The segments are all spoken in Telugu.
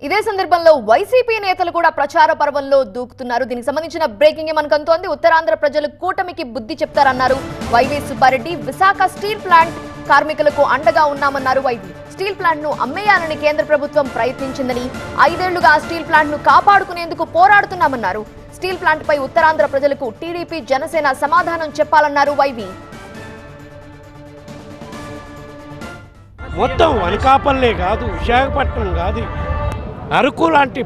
ఇదే సందర్భంలో వైసీపీ నేతలు కూడా ప్రచార పర్వంలో దూకుతున్నారు. దీనికి సంబంధించిన బ్రేకింగ్ మనకు అందుతోంది. ఉత్తరాంధ్ర ప్రజలు కూటమికి బుద్ధి చెప్తారన్నారు వైవి సుబ్బారెడ్డి. విశాఖ స్టీల్ ప్లాంట్ కార్మికులకు అండగా ఉన్నామన్నారు వైవి. స్టీల్ ప్లాంట్ ను అమ్మేయాలని కేంద్ర ప్రభుత్వం ప్రయత్నించిందని, 5 ఏళ్లుగా స్టీల్ ప్లాంట్ ను కాపాడుకునేందుకు పోరాడుతున్నామన్నారు. స్టీల్ ప్లాంట్ పై ఉత్తరాంధ్ర ప్రజలకు టీడీపీ జనసేన సమాధానం చెప్పాలన్నారు వైవి. మొత్తం అనకాపల్లే కాదు, విశాఖపట్నం కాదు, అరకు లాంటి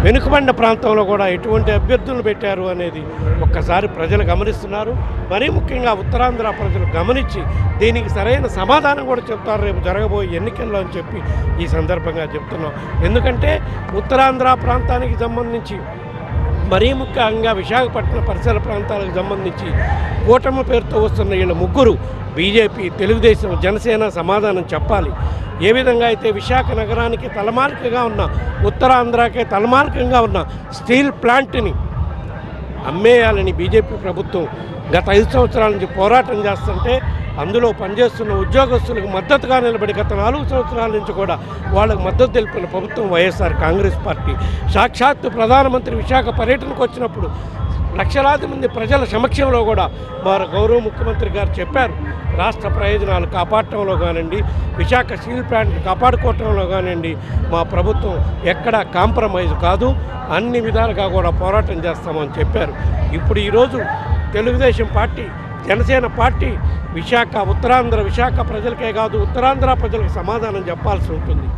వెనుకబడిన ప్రాంతంలో కూడా ఎటువంటి అభ్యర్థులు పెట్టారు అనేది ఒక్కసారి ప్రజలు గమనిస్తున్నారు. మరీ ముఖ్యంగా ఉత్తరాంధ్ర ప్రజలు గమనించి దీనికి సరైన సమాధానం కూడా చెప్తారు రేపు జరగబోయే ఎన్నికల్లో అని చెప్పి ఈ సందర్భంగా చెప్తున్నాం. ఎందుకంటే ఉత్తరాంధ్ర ప్రాంతానికి సంబంధించి మరీ ముఖ్యంగా విశాఖపట్నం పరిసర ప్రాంతాలకు సంబంధించి కూటమి పేరుతో వస్తున్న వీళ్ళ ముగ్గురు బీజేపీ, తెలుగుదేశం, జనసేన సమాధానం చెప్పాలి. ఏ విధంగా అయితే విశాఖ నగరానికి తలమానికగా ఉన్న, ఉత్తరాంధ్రకే తలమానికంగా ఉన్న స్టీల్ ప్లాంట్ని అమ్మేయాలని బీజేపీ ప్రభుత్వం గత 5 సంవత్సరాల నుంచి పోరాటం చేస్తుంటే అందులో పనిచేస్తున్న ఉద్యోగస్తులకు మద్దతుగా నిలబడి గత 4 సంవత్సరాల నుంచి కూడా వాళ్ళకు మద్దతు తెలిపిన ప్రభుత్వం వైఎస్ఆర్ కాంగ్రెస్ పార్టీ. సాక్షాత్తు ప్రధానమంత్రి విశాఖ పర్యటనకు వచ్చినప్పుడు లక్షలాది మంది ప్రజల సమక్షంలో కూడా వారు గౌరవ ముఖ్యమంత్రి గారు చెప్పారు, రాష్ట్ర ప్రయోజనాలు కాపాడటంలో కానివ్వండి, విశాఖ స్టీల్ ప్లాంట్ కాపాడుకోవటంలో కానివ్వండి, మా ప్రభుత్వం ఎక్కడ కాంప్రమైజ్ కాదు, అన్ని విధాలుగా కూడా పోరాటం చేస్తామని చెప్పారు. ఇప్పుడు ఈరోజు తెలుగుదేశం పార్టీ, జనసేన పార్టీ విశాఖ ప్రజలకే కాదు, ఉత్తరాంధ్ర ప్రజలకు సమాధానం చెప్పాల్సి ఉంటుంది.